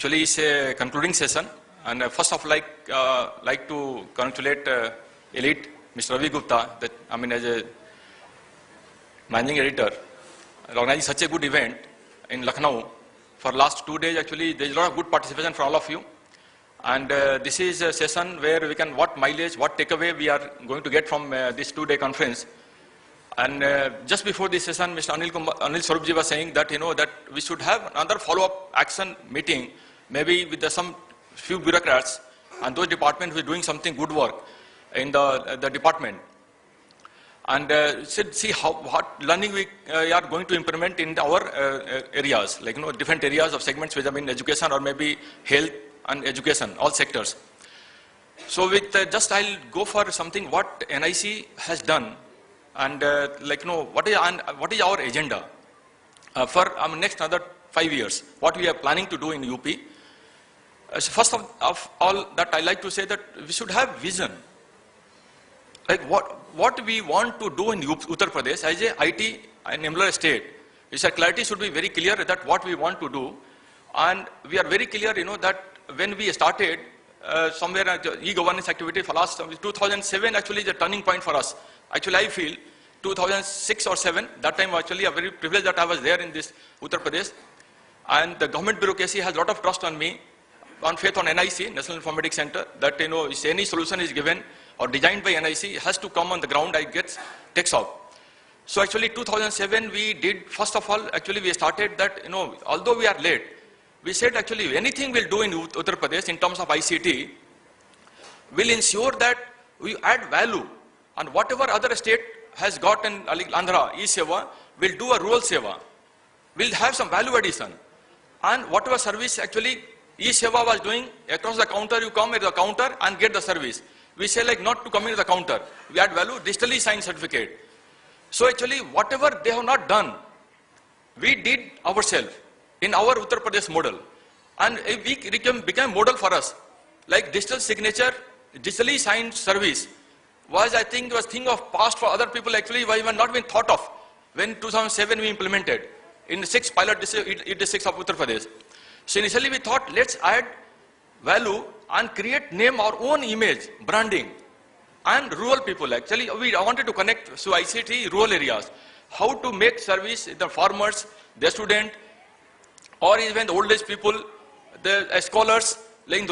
Actually, it's a concluding session, and first of all, like to congratulate elite Mr. Ravi Gupta, that as a managing editor, organizing such a good event in Lucknow. For last 2 days, actually, there is a lot of good participation from all of you, and this is a session where we can what mileage, what takeaway we are going to get from this 2-day conference. And just before this session, Mr. Anil Swarupji was saying that that we should have another follow-up action meeting, maybe with some few bureaucrats and those departments who are doing something good work in the department, and see what learning we are going to implement in our areas, like different areas of segments which have been education or maybe health and education, all sectors. So with just I'll go for something what NIC has done. And what is our agenda for next another 5 years? What we are planning to do in UP? First of all, that I like to say that we should have vision. Like what we want to do in Uttar Pradesh as a IT and enabler state. Our clarity should be very clear that what we want to do, and we are very clear, that when we started somewhere e-governance activity for last 2007 actually is a turning point for us. Actually, I feel 2006 or 7, that time actually a very privilege that I was there in this Uttar Pradesh, and the government bureaucracy has a lot of trust on me, on faith on NIC, National Informatics Center, that if any solution is given or designed by NIC, it has to come on the ground, takes off. So actually 2007 we did, first of all, actually we started that, although we are late, we said actually anything we'll do in Uttar Pradesh in terms of ICT, will ensure that we add value. And whatever other state has got in Andhra, e-Seva, will do a rural Seva. We'll have some value addition. And whatever service actually e-Seva was doing, across the counter, you come at the counter and get the service. We say not to come into the counter. We add value, digitally signed certificate. So actually, whatever they have not done, we did ourselves in our Uttar Pradesh model. And we became model for us. Like digital signature, digitally signed service, was I think was thing of past for other people actually was even not been thought of when 2007 we implemented in the 6 pilot districts of Uttar Pradesh. So initially we thought let's add value and create name our own image, branding, and rural people actually I wanted to connect to ICT rural areas, how to make service the farmers, the student, or even the old age people, the scholars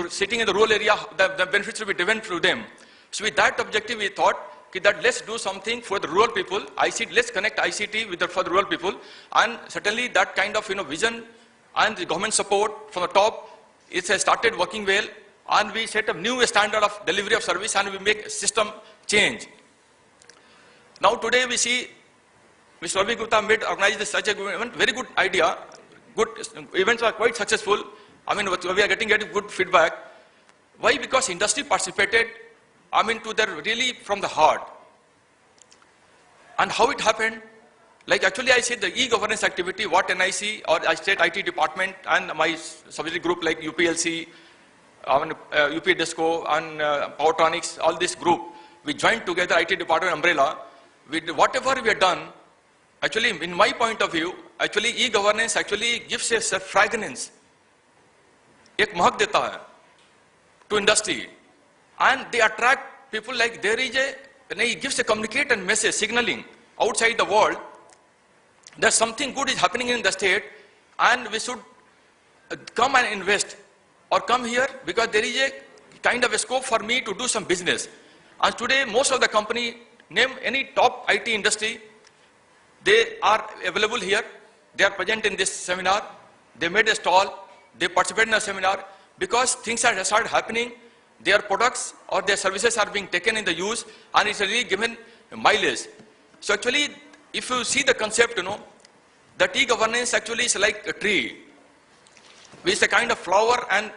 sitting in the rural area, the benefits will be given to them. So with that objective, we thought that let's do something for the rural people. Let's connect ICT for the rural people, and certainly that kind of vision and the government support from the top, it has started working well, and we set a new standard of delivery of service, and we make system change. Now today we see Mr. Ravi Gupta organized such a good event, very good idea. Good events are quite successful. We are getting good feedback. Why? Because industry participated. To their really from the heart. And how it happened? Actually I said the e-governance activity, what NIC or state IT department and my subsidiary group like UPLC, UP Disco and Powertronics, all this group, we joined together IT department umbrella. With whatever we have done, actually in my point of view, actually e-governance actually gives a fragrance, ek mahak deta hai to industry. And they attract people it gives a communicate and message, signaling outside the world that something good is happening in the state and we should come and invest or come here because there is a kind of a scope for me to do some business. And today most of the company, name any top IT industry, they are available here, they are present in this seminar, they made a stall, they participate in a seminar because things are started happening. Their products or their services are being taken in the use and it's really given mileage. So actually, if you see the concept, that e-governance actually is like a tree, which is a kind of flower and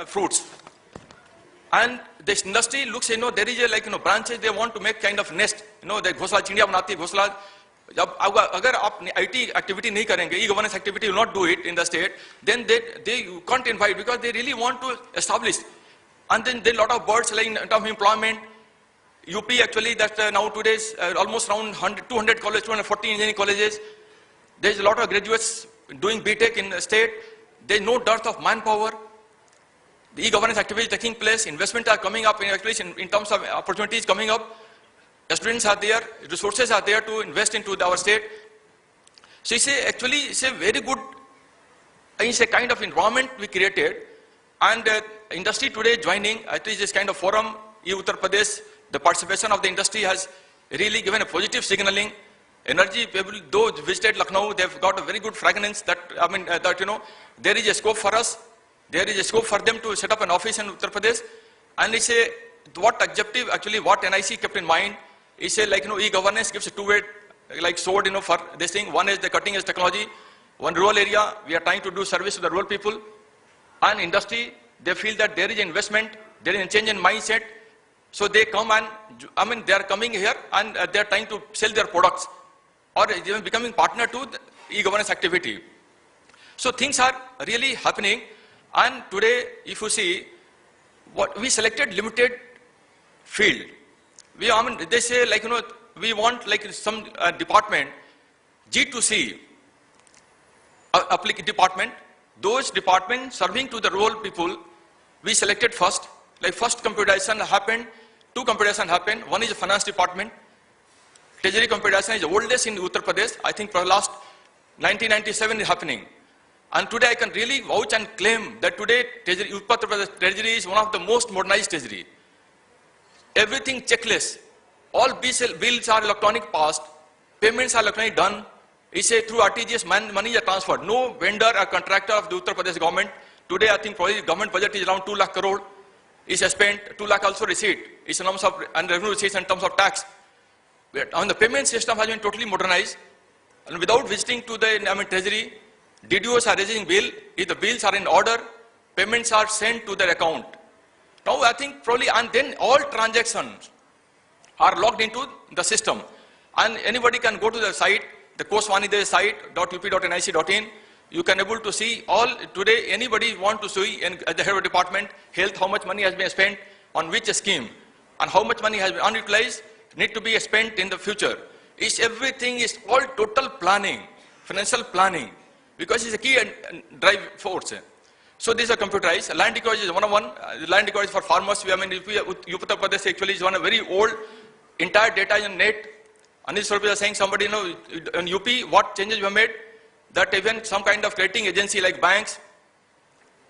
fruits. And this industry looks, there is a branches, they want to make kind of nest, the ghosla, chindiya banati, ghosla. Agar aap IT activity nahi karenge, e-governance activity will not do it in the state, then you can't invite because they really want to establish. And then there are a lot of birds in terms of employment. UP actually, that's now today's almost around 200 colleges, 240 engineering colleges. There's a lot of graduates doing BTech in the state. There is no dearth of manpower. The e-governance activity is taking place. Investments are coming up in terms of opportunities coming up. Students are there. Resources are there to invest into our state. So it's a very good, it's a kind of environment we created. And industry today joining, at least this kind of forum, Uttar Pradesh, the participation of the industry has really given a positive signaling. Energy people, those visited Lucknow, they've got a very good fragrance that, there is a scope for us. There is a scope for them to set up an office in Uttar Pradesh. And it's a, what objective, actually what NIC kept in mind, is a e-governance gives a two-way sword, for this thing. One is the cutting edge technology. One rural area, we are trying to do service to the rural people. And industry, they feel that there is investment, there is a change in mindset. So they come and, they are coming here and they are trying to sell their products or even becoming partner to the e-governance activity. So things are really happening. And today, if you see, what we selected limited field. They say we want some department, G2C, department, those departments serving to the rural people, we selected first. First computerization happened, two computerization happened. One is the finance department. Treasury computerization is the oldest in Uttar Pradesh. I think for the last 1997 is happening. And today I can really vouch and claim that today Uttar Pradesh Treasury is one of the most modernized treasury. Everything checklist. All bills are electronic passed. Payments are electronic done. It's through RTGS money is transferred. No vendor or contractor of the Uttar Pradesh government. Today I think probably government budget is around 2 lakh crore. Is spent, 2 lakh also receipt. It's in terms of and revenue receipts in terms of tax. On the payment system has been totally modernized. And without visiting to the treasury, DDOs are raising bill. If the bills are in order, payments are sent to their account. Now I think probably, and then all transactions are logged into the system. And anybody can go to the site, the Koswani site, .up.nic.in. You can able to see all, today anybody want to see at the head of department, health, how much money has been spent, on which scheme, and how much money has been unutilized, need to be spent in the future. Everything is all total planning, financial planning, because it's a key drive force. So these are computerized. Land ecology is one-on-one. Land ecology for farmers. Uttar Pradesh actually is one of very old, entire data is in net. Anil Sorbi is saying somebody, in UP, what changes we have made? That even some kind of rating agency like banks,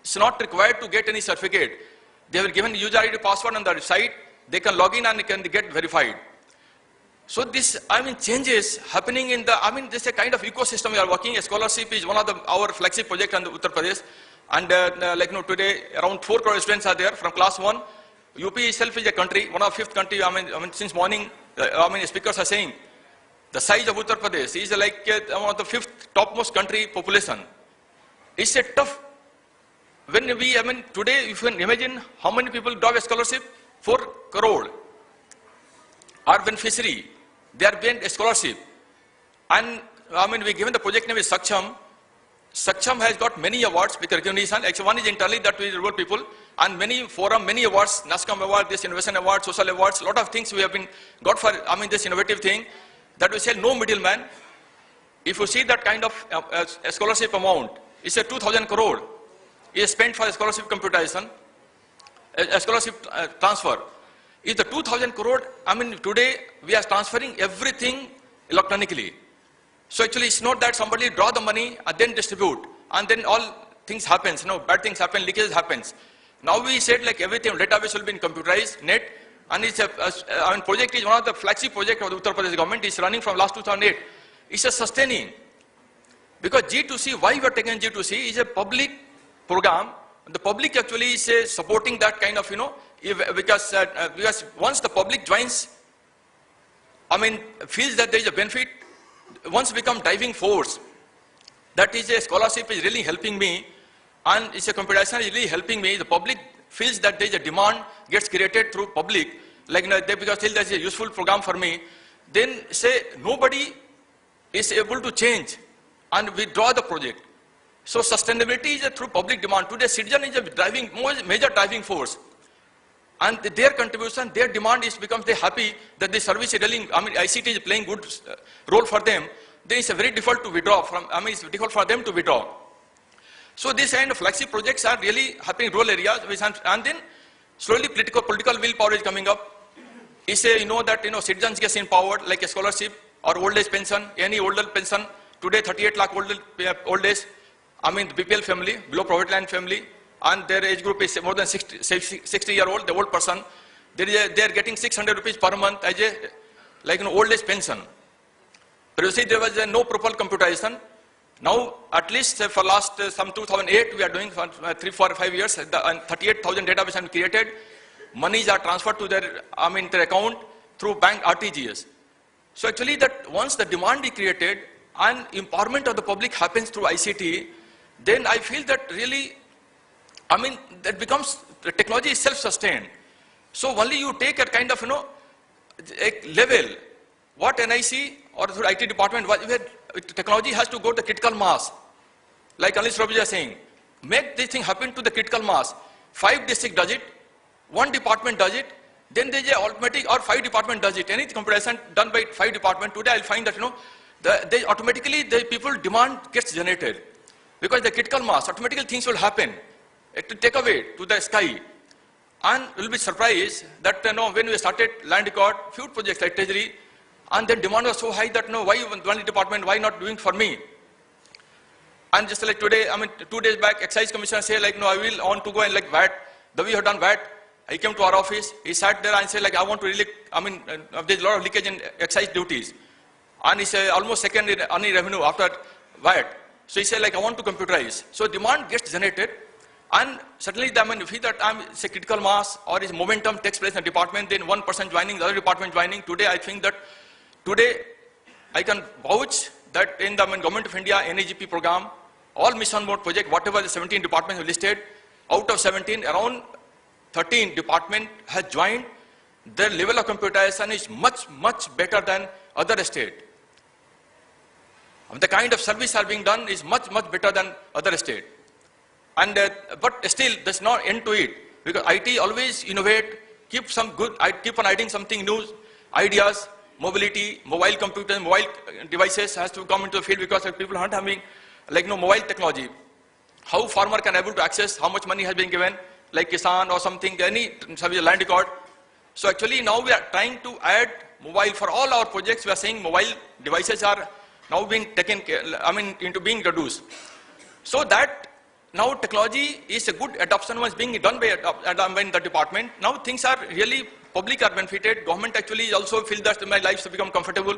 it's not required to get any certificate. They were given user ID password on the site. They can log in and they can get verified. So this, changes happening in the, this is a kind of ecosystem we are working. A scholarship is one of our flagship project in Uttar Pradesh. And today around 4 crore students are there from class 1. UP itself is a country, one of the 5th country. Since morning, speakers are saying the size of Uttar Pradesh is one of the 5th topmost country population. It's a tough. When we, today, if you can imagine how many people draw a scholarship, 4 crore. Or beneficiary, they are being a scholarship. And we given the project name is Saksham. Saksham has got many awards with recognition. Actually, one is internally that we rural people, and many forum, many awards, NASCOM award, this innovation award, social awards, a lot of things we have been got for this innovative thing that we say no middleman. If you see that kind of a scholarship amount, it's a 2,000 crore. Is spent for a scholarship computation, a scholarship transfer. If the 2,000 crore, today we are transferring everything electronically. So actually it's not that somebody draw the money and then distribute and then all things happens, bad things happen, leakages happens. Now we said everything, database will be in computerized, net, and it's project is one of the flagship project of the Uttar Pradesh government. It's running from last 2008. It's a sustaining. Because G2C, why we are taking G2C is a public program. The public actually is supporting that kind of, because once the public joins, feels that there is a benefit, once become driving force, that is a scholarship is really helping me, and it's a computation is really helping me. The public feels that there is a demand gets created through public, because still there is a useful program for me. Then say nobody is able to change and withdraw the project. So sustainability is through public demand. Today citizen is a major driving force. And their contribution, their demand is becomes they happy that the service is really, ICT is playing good role for them. Then it's very difficult to withdraw from, it's difficult for them to withdraw. So this kind of flagship projects are really happening in rural areas, and then slowly political willpower is coming up. He say, that, citizens get empowered, like a scholarship or old age pension, any older pension. Today, 38 lakh old age, the BPL family, below poverty line family, and their age group is more than 60-year-old, the old person. They are getting 600 rupees per month as a, old age pension. Previously, there was no proper computerization. Now, at least for last some 2008, we are doing for 3, 4, 5 years, and 38,000 database have been created. Monies are transferred to their, their account through bank RTGS. So actually, that once the demand is created and empowerment of the public happens through ICT, then I feel that really, that becomes, the technology is self-sustained. So only you take a kind of, a level, what NIC or through IT department, where technology has to go to critical mass. Like Anish Robija is saying, make this thing happen to the critical mass. 5 districts does it, 1 department does it, then there is a automatic, or 5 department does it. Any comparison done by 5 department, today I'll find that, they automatically, the people demand gets generated. Because the critical mass, automatically things will happen. It will take away to the sky. And you'll be surprised that, when we started land record, few projects like Treasury, and then demand was so high that, why one department, why not doing for me? And just like today, 2 days back, Excise Commissioner say like, I will want to go and like VAT. The way you have done VAT, he came to our office, he sat there and said like, I want to really, there's a lot of leakage in excise duties. And he said almost second in any revenue after VAT. So he said like, I want to computerize. So demand gets generated. And certainly, if you feel that say critical mass or is momentum takes place in the department, then one person joining, the other department joining. Today, I think that today I can vouch that in the Government of India NEGP program, all mission mode project, whatever the 17 departments have listed, out of 17, around 13 department has joined. Their level of computerization is much, much better than other state. The kind of service are being done is much, much better than other state. And but still, there's no end to it, because IT always innovate, keep on adding something new, ideas, mobility, mobile computers, mobile devices has to come into the field, because people aren't having like mobile technology. How farmer can able to access, how much money has been given, like Kisan or something, any service land record. So actually now we are trying to add mobile for all our projects. We are saying mobile devices are now being taken care, into being introduced. So that now technology is a good adoption was being done by the department. Now things are really, public are benefited. Government actually also feel that my lives have become comfortable.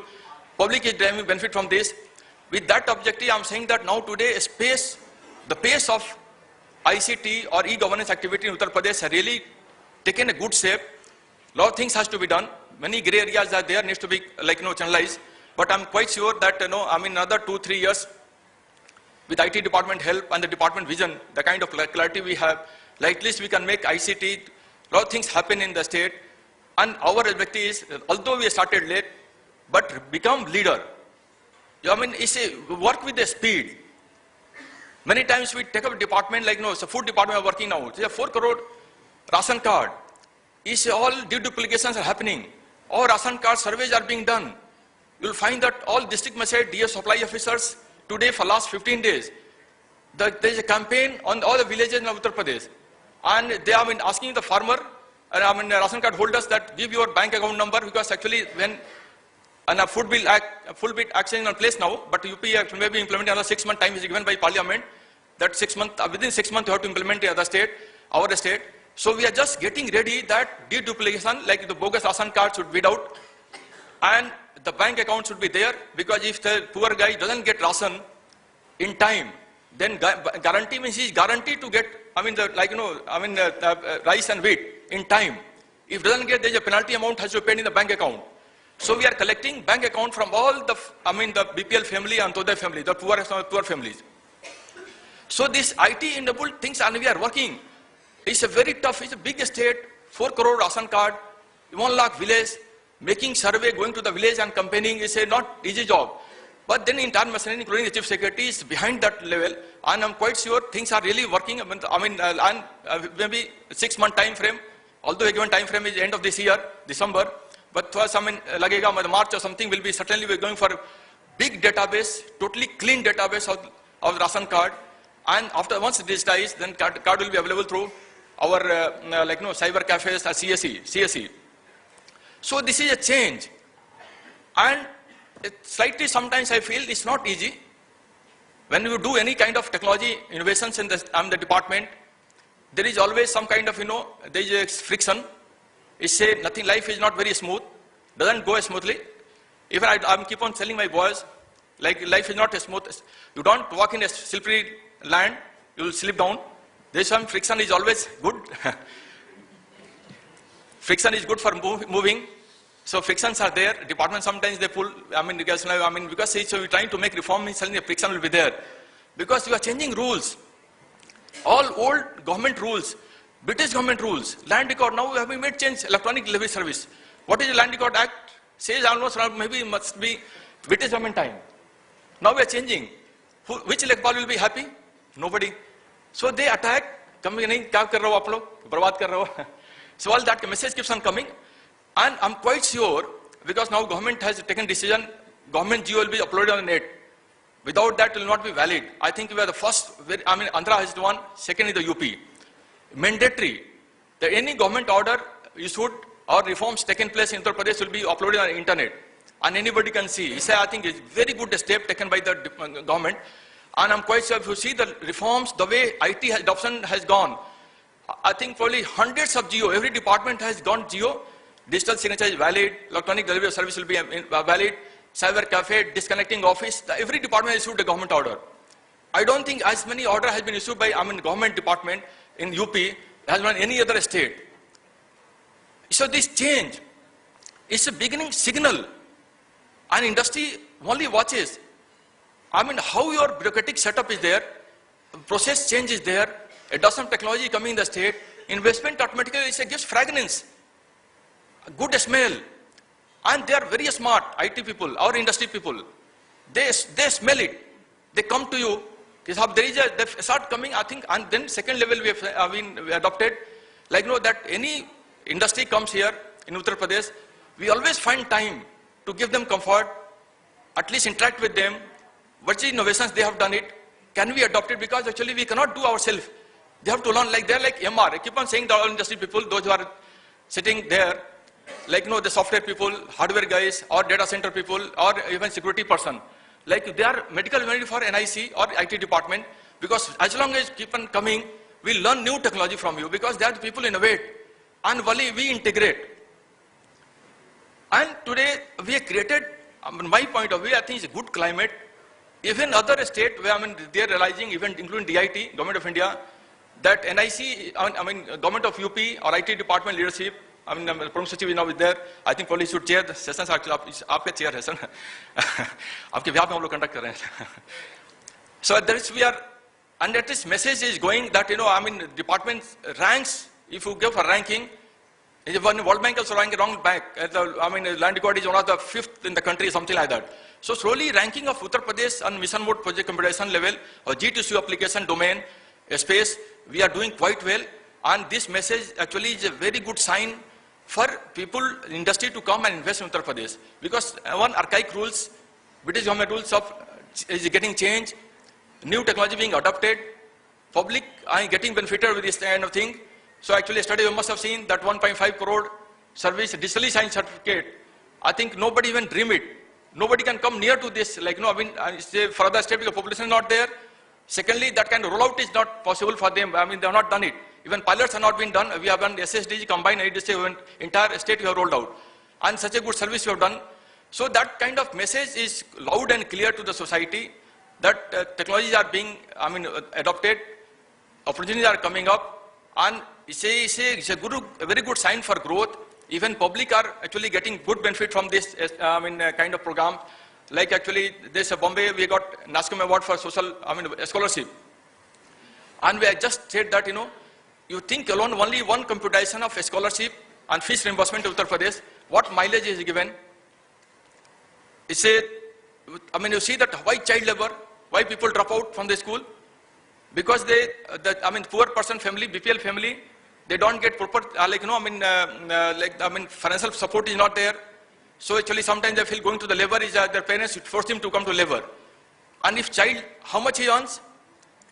Public is deriving benefit from this. With that objective, I'm saying that now today the pace of ICT or e-governance activity in Uttar Pradesh has really taken a good shape. Lot of things has to be done. Many grey areas are there, needs to be channelized. But I'm quite sure that another 2-3 years, with IT department help and the department vision, the kind of clarity we have, like at least we can make ICT, lot of things happen in the state. And our objective is, although we started late, but become leader. It's a work with the speed. Many times we take up a department like, it's a food department are working now. It's a 4 crore ration card. It's all deduplications are happening. All ration card surveys are being done. You'll find that all district message DS supply officers today for last 15 days, there is a campaign on all the villages in Uttar Pradesh. And they have been asking the farmer, ration card holders that give your bank account number, because actually when a full bill action is in place now, but UP may be implementing another 6 month time is given by parliament, that 6 months, within 6 months you have to implement the other state, our state. So we are just getting ready that deduplication, like the bogus ration card should weed out, and the bank account should be there, because if the poor guy doesn't get ration in time, then guarantee means he is guaranteed to get, rice and wheat in time. If doesn't get, there is a penalty amount has to be paid in the bank account. So we are collecting bank account from all the, the BPL family and Todai family, the poor families. So this IT enabled things, and we are working. It's a very tough, it's a big state, 4 crore ration card, 1 lakh village, making survey, going to the village and campaigning is a not easy job. But then entire machinery, including the chief secretary, is behind that level, and I'm quite sure things are really working. Maybe 6 month time frame, although a given time frame is end of this year, December, but lagega March or something will be, certainly we're going for a big database, totally clean database of ration card. And after once digitized, then card will be available through our cyber cafes, CSE. So this is a change, and slightly sometimes I feel it's not easy. When you do any kind of technology innovations in the department, there is always some kind of, there is a friction. It's say nothing, life is not very smooth, doesn't go smoothly. Even I keep on telling my boys, like life is not as smooth. You don't walk in a slippery land, you will slip down. There's some friction is always good. Friction is good for moving. So frictions are there. Department sometimes they pull. Because we're trying to make reform, suddenly the friction will be there. Because you are changing rules. All old government rules, British government rules, land record. Now we have made change. Electronic delivery service. What is the Land Record Act? Says almost around maybe must be British government time. Now we are changing. Which electoral will be happy? Nobody. So they attack. So all that message keeps on coming. And I'm quite sure, because now government has taken decision, government geo will be uploaded on the net. Without that, it will not be valid. I think we are the first, Andhra has one, second is the UP. Mandatory that any government order issued or reforms taken place in Uttar Pradesh will be uploaded on the internet. And anybody can see. I think it's a very good step taken by the government. And I'm quite sure if you see the reforms, the way IT adoption has gone, I think probably hundreds of geo, every department has gone geo. Digital signature is valid, electronic delivery service will be valid, cyber cafe, disconnecting office, every department issued a government order. I don't think as many order has been issued by government department in UP as in any other state. So this change is a beginning signal, and industry only watches. How your bureaucratic setup is there, process change is there, adoption technology coming in the state, investment automatically gives fragrance. Good smell, and they are very smart IT people, our industry people. They smell it. They come to you. They start coming. I think, and then second level we adopted, that any industry comes here in Uttar Pradesh, we always find time to give them comfort, at least interact with them. What innovations they have done it? Can we adopt it? Because actually we cannot do ourselves. They have to learn. They're like MR. I keep on saying the all industry people, those who are sitting there. The software people, hardware guys, or data center people, or even security person. They are medical ready for NIC or IT department, because as long as keep on coming, we learn new technology from you, because they are the people innovate, and we integrate. And today we have created, my point of view, I think it's a good climate. Even other states where they are realizing, even including DIT, Government of India, that NIC, Government of UP or IT department leadership, Pramukh Sachiv is now there. I think probably should chair the sessions. Aapke chair hai, sir. Aapke vyah pe hum log conduct kar rahe hain. So there is, we are, and that this message is going that, department ranks, if you give a ranking, World Bank also ranking wrong back. Land record is one of the 5th in the country, something like that. So slowly ranking of Uttar Pradesh on mission mode project computation level, or G2C application domain space, we are doing quite well. And this message actually is a very good sign for people, industry to come and invest in Uttar Pradesh. Because one archaic rules, British government rules is getting changed, new technology being adopted, public are getting benefited with this kind of thing. So actually yesterday you must have seen that 1.5 crore service digitally signed certificate. I think nobody even dream it. Nobody can come near to this, further step because population is not there. Secondly, that kind of rollout is not possible for them. They have not done it. Even pilots have not been done. We have done SSDG combined ITeS, entire state we have rolled out. And such a good service we have done. So that kind of message is loud and clear to the society that technologies are being adopted, opportunities are coming up, and it's a very good sign for growth. Even public are actually getting good benefit from this kind of program. Like actually this Bombay, we got NASCOM award for social scholarship. And we just said that, you think alone only one computation of a scholarship and fees reimbursement to Uttar Pradesh, what mileage is given? You see that why child labor, why people drop out from the school? Because poor person family, BPL family, they don't get proper, financial support is not there. So actually sometimes they feel going to the labor is their parents force them to come to labor. And if child, how much he earns?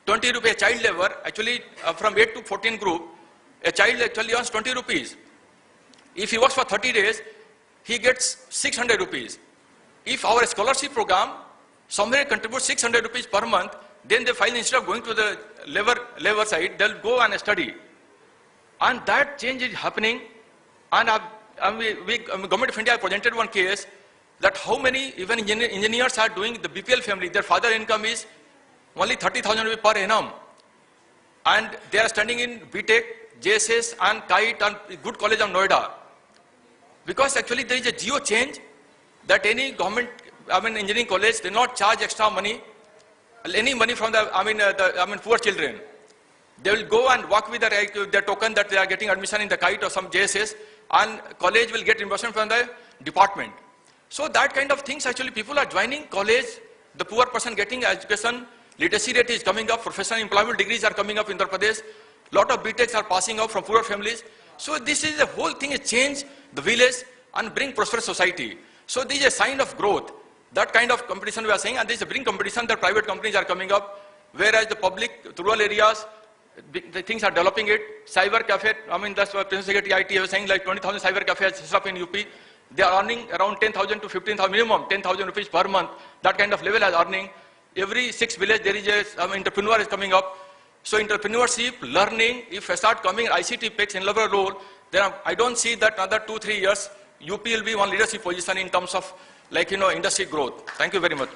20 rupees child labor, actually from 8 to 14 group, a child actually earns 20 rupees. If he works for 30 days, he gets 600 rupees. If our scholarship program somewhere contributes 600 rupees per month, then they find instead of going to the labor side, they'll go and study. And that change is happening. And Government of India presented one case that how many even engineers are doing the BPL family, their father income is only 30,000 rupees per annum. And they are studying in BTech, JSS and KITE and good college of Noida. Because actually there is a geo change that any government, engineering college, they not charge extra money, any money from the, poor children. They will go and work with their token that they are getting admission in the KITE or some JSS, and college will get reimbursement from the department. So that kind of things, actually people are joining college, the poor person getting education, literacy rate is coming up, professional employment degrees are coming up in Uttar Pradesh, lot of BTechs are passing out from poor families. So this is the whole thing is change the village and bring prosperous society. So this is a sign of growth. That kind of competition we are saying, and this is a bring competition that private companies are coming up, whereas the public, the rural areas, the things are developing it. Cyber cafe, that's what President Secretary ITeS was saying, like 20,000 cyber cafes set up in UP. They are earning around 10,000 to 15,000, minimum 10,000 rupees per month. That kind of level as earning. Every 6 village there is a entrepreneur is coming up. So entrepreneurship, learning, if I start coming, ICT picks in level role, then I don't see that another 2-3 years, UP will be one leadership position in terms of industry growth. Thank you very much.